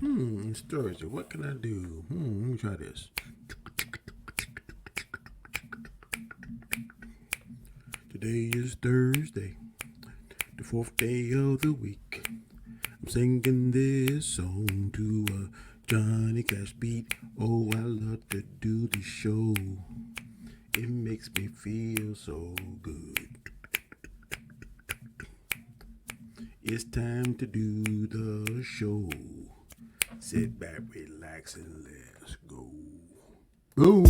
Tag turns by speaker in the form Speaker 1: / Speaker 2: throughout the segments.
Speaker 1: It's Thursday. What can I do? Let me try this. Today is Thursday, the fourth day of the week. I'm singing this song to a Johnny Cash beat. Oh, I love to do the show. It makes me feel so good. It's time to do the show. Sit back, relax, and let's go. Boom.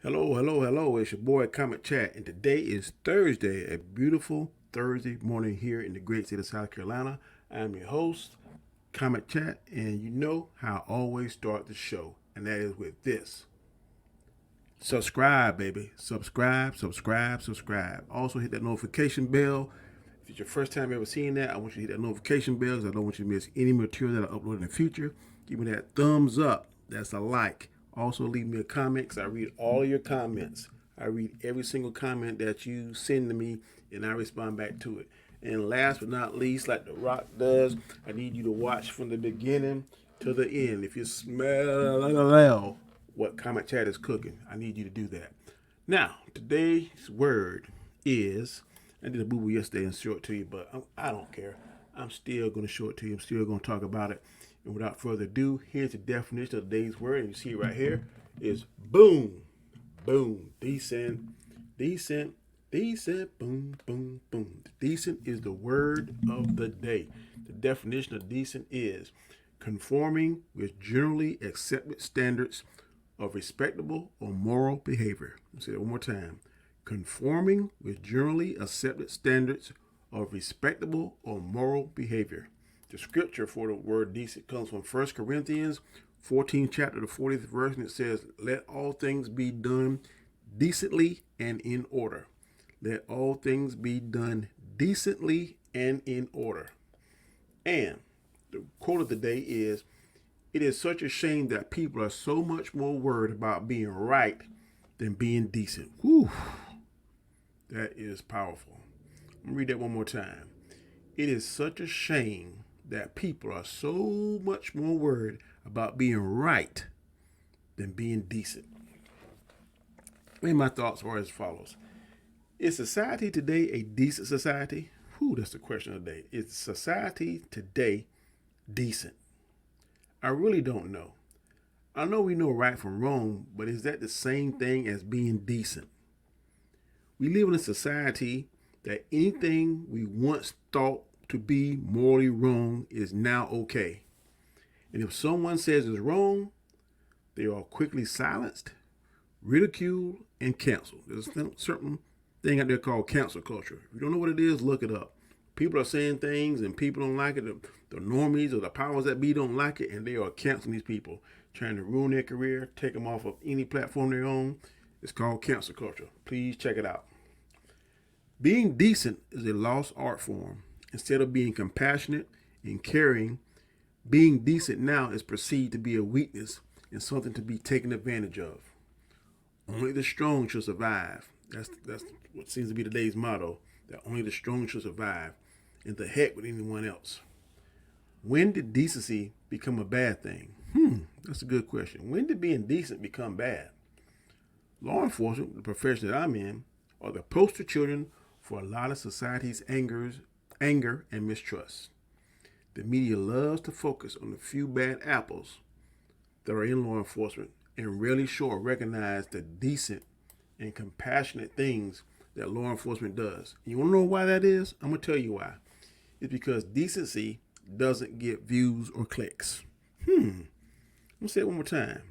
Speaker 1: Hello, hello, hello. It's your boy Comet Chat, and today is Thursday, a beautiful Thursday morning here in the great state of South Carolina. I'm your host, Comet Chat, and you know how I always start the show, and that is with this. Subscribe, baby. Subscribe, subscribe, subscribe. Also, hit that notification bell. If it's your first time ever seeing that, I want you to hit that notification bell because I don't want you to miss any material that I upload in the future. Give me that thumbs up. That's a like. Also, leave me a comment because I read all of your comments. I read every single comment that you send to me and I respond back to it. And last but not least, like The Rock does, I need you to watch from the beginning to the end. If you smell what Comet Chat is cooking, I need you to do that. Now, today's word is, I did a boo boo yesterday and show it to you, but I don't care. I'm still going to show it to you. I'm still going to talk about it. And without further ado, here's the definition of today's word. And you see it right here is boom. Boom. Decent. Decent. Decent. Boom. Boom. Boom. Decent is the word of the day. The definition of decent is conforming with generally accepted standards of respectable or moral behavior. I'll say that one more time. Conforming with generally accepted standards of respectable or moral behavior. The scripture for the word decent comes from 1 Corinthians 14th chapter, the 40th verse, and it says, let all things be done decently and in order. Let all things be done decently and in order. And the quote of the day is, it is such a shame that people are so much more worried about being right than being decent. Whew, that is powerful. I'm gonna read that one more time. It is such a shame that people are so much more worried about being right than being decent. And my thoughts are as follows. Is society today a decent society? Whew, that's the question of the day. Is society today decent? I really don't know. I know we know right from wrong, but is that the same thing as being decent? We live in a society that anything we once thought to be morally wrong is now okay. And if someone says it's wrong, they are quickly silenced, ridiculed, and canceled. There's a certain thing out there called cancel culture. If you don't know what it is, look it up. People are saying things and people don't like it. The normies or the powers that be don't like it, and they are canceling these people, trying to ruin their career, take them off of any platform they're on. It's called cancel culture. Please check it out. Being decent is a lost art form. Instead of being compassionate and caring, being decent now is perceived to be a weakness and something to be taken advantage of. Only the strong shall survive. That's what seems to be today's motto, that only the strong shall survive, and the heck with anyone else. When did decency become a bad thing? That's a good question. When did being decent become bad? Law enforcement, the profession that I'm in, are the poster children for a lot of society's anger and mistrust. The media loves to focus on the few bad apples that are in law enforcement and rarely show or recognize the decent and compassionate things that law enforcement does. You want to know why that is? I'm going to tell you why. It's because decency doesn't get views or clicks. I'm going to say it one more time.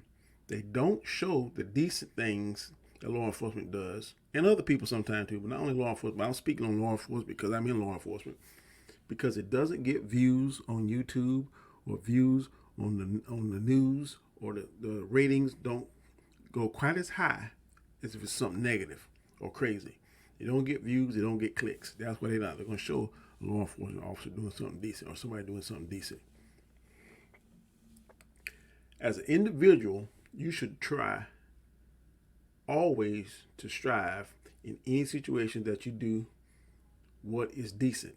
Speaker 1: They don't show the decent things that law enforcement does, and other people sometimes too, but not only law enforcement. But I'm speaking on law enforcement because I'm in law enforcement. Because it doesn't get views on YouTube or views on the news, or the ratings don't go quite as high as if it's something negative or crazy. They don't get views, they don't get clicks. That's why they're not. They're going to show a law enforcement officer doing something decent or somebody doing something decent. As an individual, you should try always to strive in any situation that you do what is decent.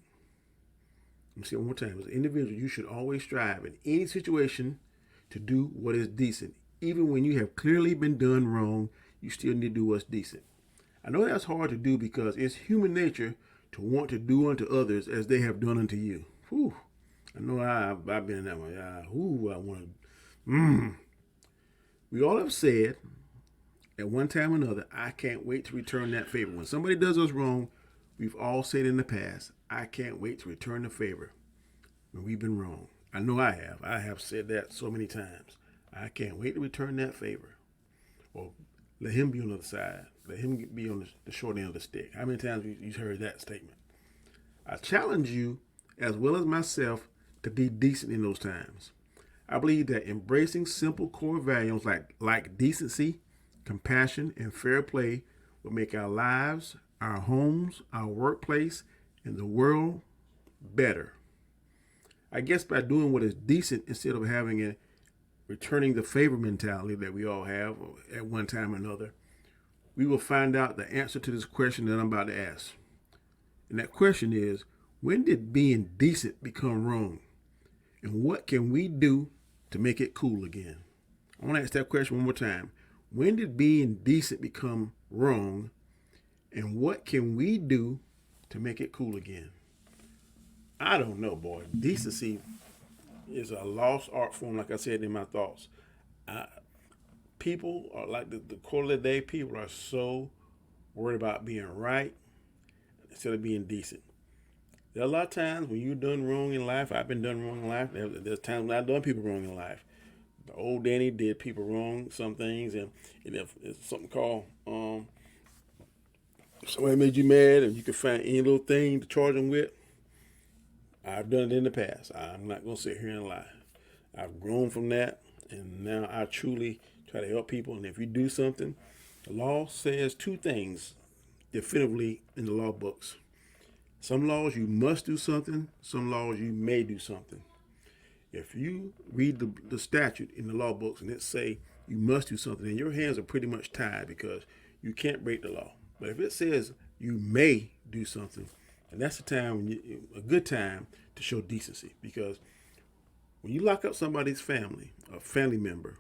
Speaker 1: Let me say it one more time. As an individual, you should always strive in any situation to do what is decent. Even when you have clearly been done wrong, you still need to do what's decent. I know that's hard to do because it's human nature to want to do unto others as they have done unto you. Whew. I know I've been in that one. I want to. We all have said at one time or another, I can't wait to return that favor. When somebody does us wrong, we've all said in the past, I can't wait to return the favor when we've been wrong. I know I have. I have said that so many times. I can't wait to return that favor. Or let him be on the other side. Let him be on the short end of the stick. How many times you've heard that statement? I challenge you, as well as myself, to be decent in those times. I believe that embracing simple core values like decency, compassion, and fair play will make our lives, our homes, our workplace, and the world better. I guess by doing what is decent instead of having a returning the favor mentality that we all have at one time or another, we will find out the answer to this question that I'm about to ask. And that question is, when did being decent become wrong? And what can we do to make it cool again? I want to ask that question one more time. When did being decent become wrong? And what can we do to make it cool again? I don't know, boy. Decency is a lost art form, like I said in my thoughts. People are like the quote of the day, people are so worried about being right instead of being decent. There are a lot of times when you're done wrong in life. I've been done wrong in life. There's times when I've done people wrong in life. The old Danny did people wrong, some things, and if it's something called somebody made you mad and you can find any little thing to charge them with, I've done it in the past. I'm not going to sit here and lie. I've grown from that, and now I truly try to help people. And if you do something, the law says two things definitively in the law books. Some laws you must do something, some laws you may do something. If you read the statute in the law books and it say you must do something, then your hands are pretty much tied because you can't break the law. But if it says you may do something, and that's the time, a good time to show decency, because when you lock up somebody's family, a family member,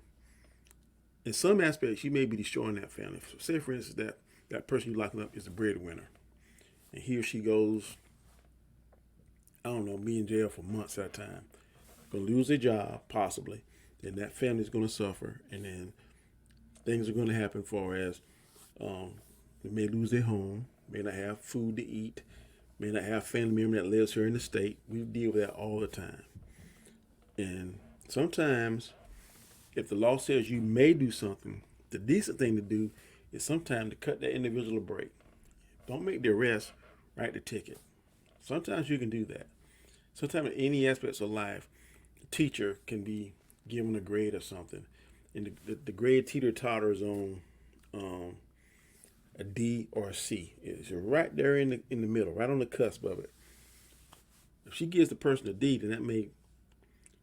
Speaker 1: in some aspects you may be destroying that family. So say, for instance, that person you're locking up is the breadwinner, and he or she goes, I don't know, be in jail for months at a time, going to lose their job possibly, then that family's going to suffer, and then things are going to happen for as they may lose their home, may not have food to eat, may not have a family member that lives here in the state. We deal with that all the time. And sometimes, if the law says you may do something, the decent thing to do is sometimes to cut that individual a break. Don't make the arrest, write the ticket. Sometimes you can do that. Sometimes in any aspects of life, the teacher can be given a grade or something, and the grade teeter-totters on a D or a C. It's right there in the middle, right on the cusp of it. If she gives the person a D, then that may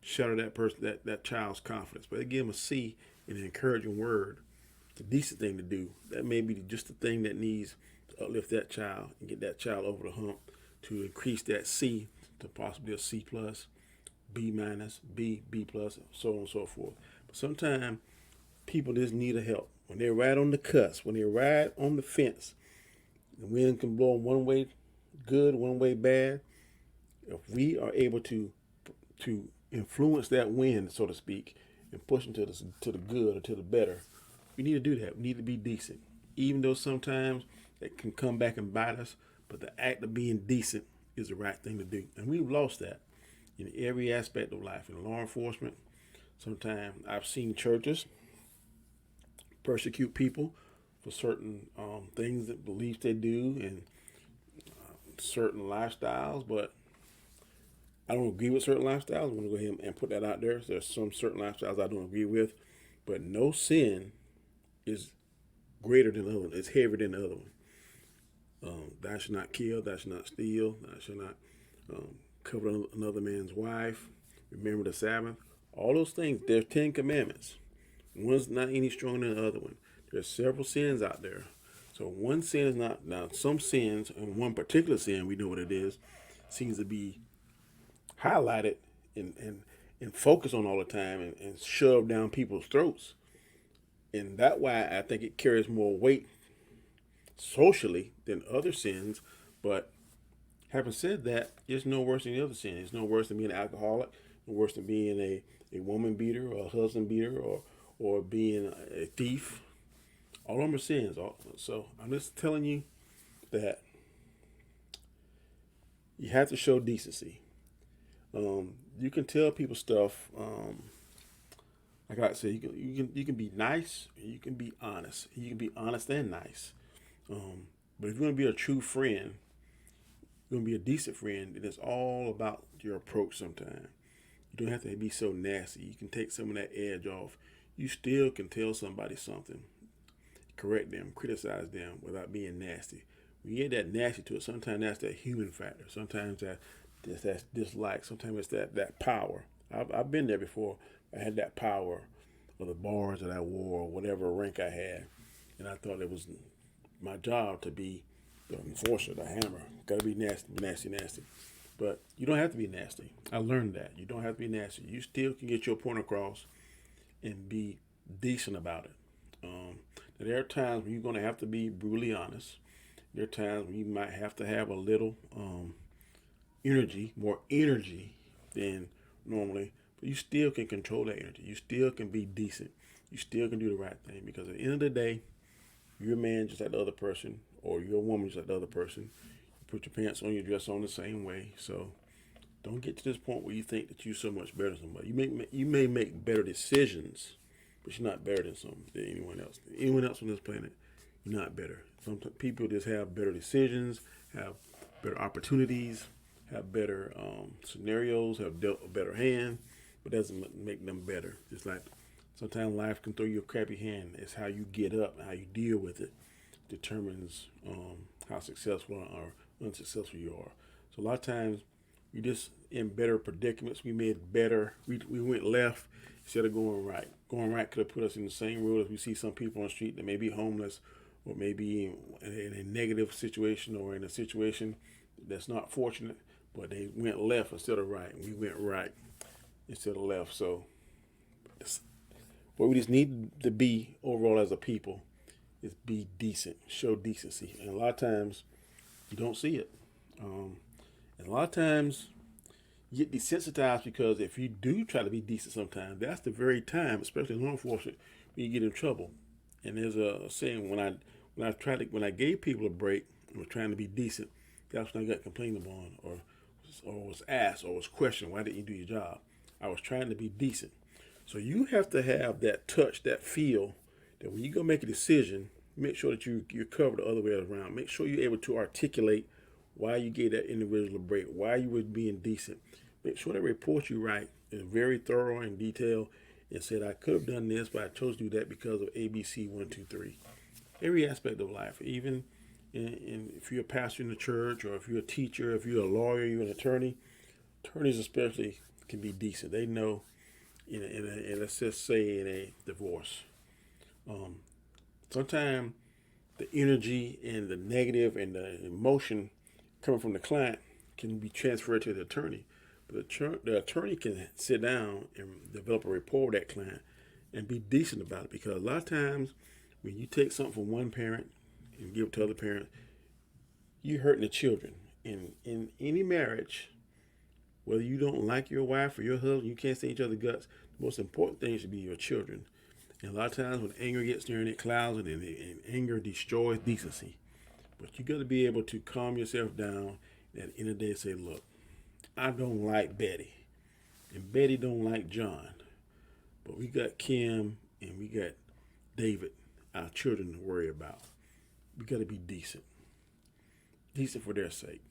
Speaker 1: shatter that child's confidence. But they give them a C in an encouraging word, the decent thing to do. That may be just the thing that needs to uplift that child and get that child over the hump to increase that C to possibly a C plus, B minus, B plus, so on and so forth. But sometimes people just need a help. When they're right on the cusp, when they're right on the fence, the wind can blow one way good, one way bad. If we are able to influence that wind, so to speak, and push them to the good or to the better, we need to do that. We need to be decent. Even though sometimes that can come back and bite us, but the act of being decent is the right thing to do. And we've lost that in every aspect of life. In law enforcement, sometimes I've seen churches persecute people for certain things, that beliefs they do, and certain lifestyles. But I don't agree with certain lifestyles. I'm going to go ahead and put that out there. There's some certain lifestyles I don't agree with, but no sin is greater than the other one. It's heavier than the other one. Thou shalt not kill, thou shalt not steal, thou shalt not covet another man's wife, remember the Sabbath. All those things, they're 10 commandments. One's not any stronger than the other one. There's several sins out there. So one sin is not, now some sins, and one particular sin, we know what it is, seems to be highlighted and focused on all the time and shoved down people's throats. And that's why I think it carries more weight socially than other sins. But having said that, it's no worse than the other sin. It's no worse than being an alcoholic, no worse than being a woman beater or a husband beater or being a thief. All of them are sins. So I'm just telling you that you have to show decency. You can tell people stuff. Like I said, you can be nice. You can be honest. You can be honest and nice. But if you're gonna be a true friend, you're gonna be a decent friend, and it's all about your approach. Sometimes you don't have to be so nasty. You can take some of that edge off. You still can tell somebody something, correct them, criticize them without being nasty. When you get that nasty to it, sometimes that's that human factor. Sometimes that's dislike. Sometimes it's that power. I've been there before. I had that power of the bars that I wore, or whatever rank I had, and I thought it was my job to be the enforcer, the hammer. Got to be nasty, nasty, nasty. But you don't have to be nasty. I learned that you don't have to be nasty. You still can get your point across and be decent about it. There are times when you're going to have to be brutally honest. There are times when you might have to have a little energy, more energy than normally, but you still can control that energy. You still can be decent. You still can do the right thing, because at the end of the day, you're a man just like the other person, or you're a woman just like the other person. You put your pants on, your dress on the same way. So don't get to this point where you think that you're so much better than somebody. You may make better decisions, but you're not better than anyone else. Anyone else on this planet, you're not better. Some people just have better decisions, have better opportunities, have better scenarios, have dealt a better hand, but doesn't make them better. Just like sometimes life can throw you a crappy hand. It's how you get up and how you deal with it determines how successful or unsuccessful you are. So a lot of times we just in better predicaments. We made better. We went left instead of going right. Going right could have put us in the same road as we see some people on the street that may be homeless or maybe in a negative situation or in a situation that's not fortunate, but they went left instead of right. We went right instead of left. So what we just need to be overall as a people is be decent, show decency. And a lot of times you don't see it. And a lot of times you get desensitized, because if you do try to be decent sometimes, that's the very time, especially in law enforcement, when you get in trouble. And there's a saying, when I gave people a break and was trying to be decent, that's when I got complained upon or was asked or was questioned, why didn't you do your job? I was trying to be decent. So you have to have that touch, that feel, that when you go make a decision, make sure that you're covered the other way around. Make sure you're able to articulate why you gave that individual a break, why you were being decent. Make sure that report you right is very thorough and detailed, and said, I could have done this, but I chose to do that because of ABC 1, 2, 3. Every aspect of life, even if you're a pastor in the church, or if you're a teacher, if you're a lawyer, you're an attorney. Attorneys especially can be decent. They know, let's just say in a divorce, sometimes the energy and the negative and the emotion coming from the client can be transferred to the attorney. But the attorney can sit down and develop a rapport with that client and be decent about it. Because a lot of times when you take something from one parent and give it to other parent, you're hurting the children. And in any marriage, whether you don't like your wife or your husband, you can't say each other's guts, the most important thing should be your children. And a lot of times when anger gets there and it clouds it, and anger destroys decency. But you got to be able to calm yourself down and at the end of the day say, look, I don't like Betty, and Betty don't like John, but we got Kim and we got David, our children, to worry about. We got to be decent for their sake.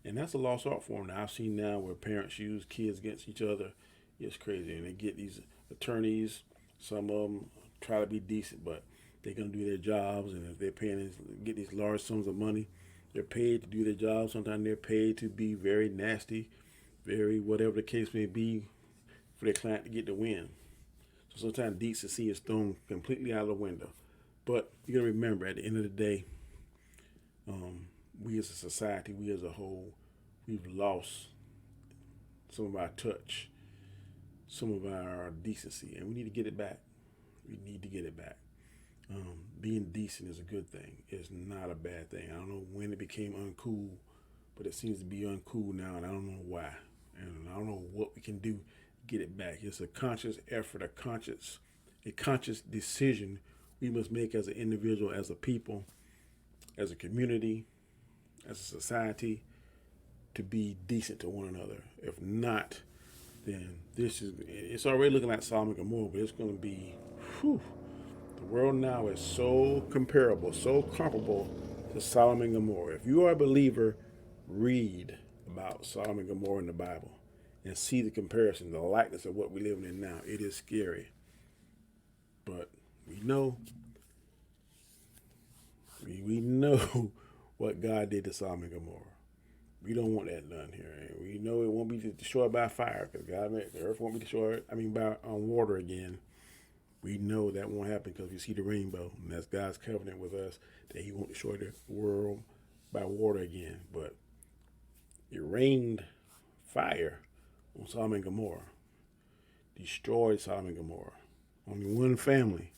Speaker 1: And that's a lost art form that I've seen now, where parents use kids against each other. It's crazy. And they get these attorneys, some of them try to be decent, but they're going to do their jobs. And if they're paying, get these large sums of money, They're paid to do their job. Sometimes they're paid to be very nasty, very whatever the case may be for their client to get the win. So sometimes decency is thrown completely out of the window. But you gotta remember, at the end of the day, we as a society, we as a whole, we've lost some of our touch, some of our decency, and we need to get it back. We need to get it back. Being decent is a good thing. It's not a bad thing. I don't know when it became uncool, but it seems to be uncool now, and I don't know why. And I don't know what we can do to get it back. It's a conscious effort, a conscious decision we must make as an individual, as a people, as a community, as a society, to be decent to one another. If not, then it's already looking like Sodom and Gomorrah, but it's going to be, whew, the world now is so comparable, so comparable to Sodom and Gomorrah. If you are a believer, read about Sodom and Gomorrah in the Bible and see the comparison, the likeness of what we're living in now. It is scary. But we know what God did to Sodom and Gomorrah. We don't want that done here. And we know it won't be destroyed by fire, because the earth won't be destroyed, by water again. We know that won't happen because we see the rainbow, and that's God's covenant with us, that he won't destroy the world by water again. But it rained fire on Sodom and Gomorrah, destroyed Sodom and Gomorrah. Only one family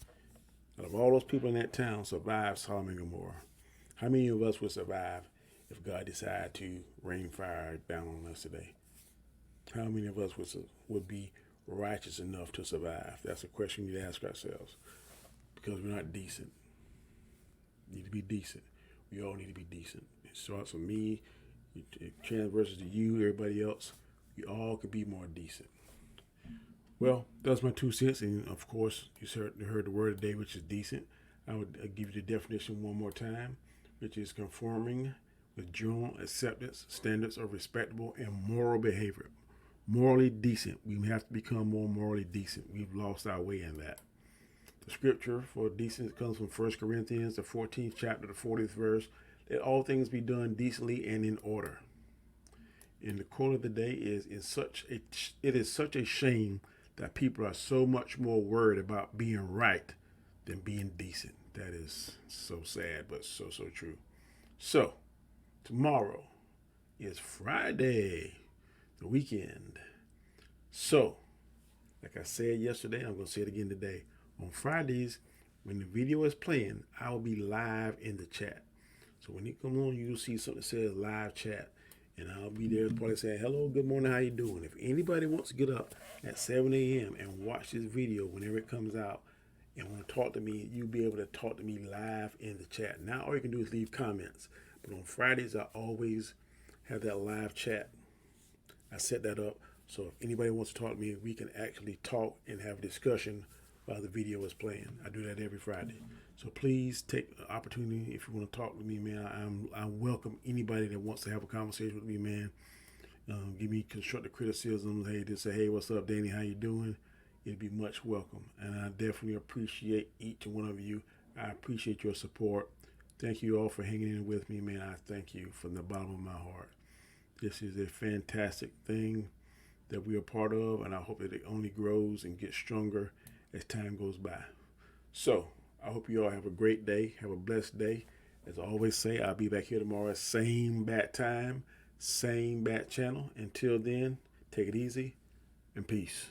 Speaker 1: out of all those people in that town survived Sodom and Gomorrah. How many of us would survive if God decided to rain fire down on us today? How many of us would be righteous enough to survive? That's a question we need to ask ourselves, because we're not decent. We need to be decent. We all need to be decent. It starts with me, it transverses to you, everybody else. We all could be more decent. Well, that's my 2 cents, and of course, you heard the word today, which is decent. I would give you the definition one more time, which is conforming with general acceptance standards of respectable and moral behavior. Morally decent. We have to become more morally decent. We've lost our way in that. The scripture for decent comes from 1 Corinthians, the 14th chapter, the 40th verse. Let all things be done decently and in order. And the quote of the day is, it is such a shame that people are so much more worried about being right than being decent. That is so sad, but so true. So, tomorrow is Friday, the weekend. So, like I said yesterday, I'm going to say it again today. On Fridays, when the video is playing, I will be live in the chat. So when it comes on, you'll see something that says live chat. And I'll be there probably saying, hello, good morning, how you doing? If anybody wants to get up at 7 a.m. and watch this video whenever it comes out and want to talk to me, you'll be able to talk to me live in the chat. Now all you can do is leave comments. But on Fridays, I always have that live chat. I set that up so if anybody wants to talk to me, we can actually talk and have a discussion while the video is playing. I do that every Friday. So please take the opportunity. If you want to talk with me, man, I welcome anybody that wants to have a conversation with me, man. Give me constructive criticism. Hey, what's up, Danny? How you doing? It'd be much welcome. And I definitely appreciate each one of you. I appreciate your support. Thank you all for hanging in with me, man. I thank you from the bottom of my heart. This is a fantastic thing that we are part of, and I hope that it only grows and gets stronger as time goes by. So, I hope you all have a great day. Have a blessed day. As I always say, I'll be back here tomorrow, same bat time, same bat channel. Until then, take it easy and peace.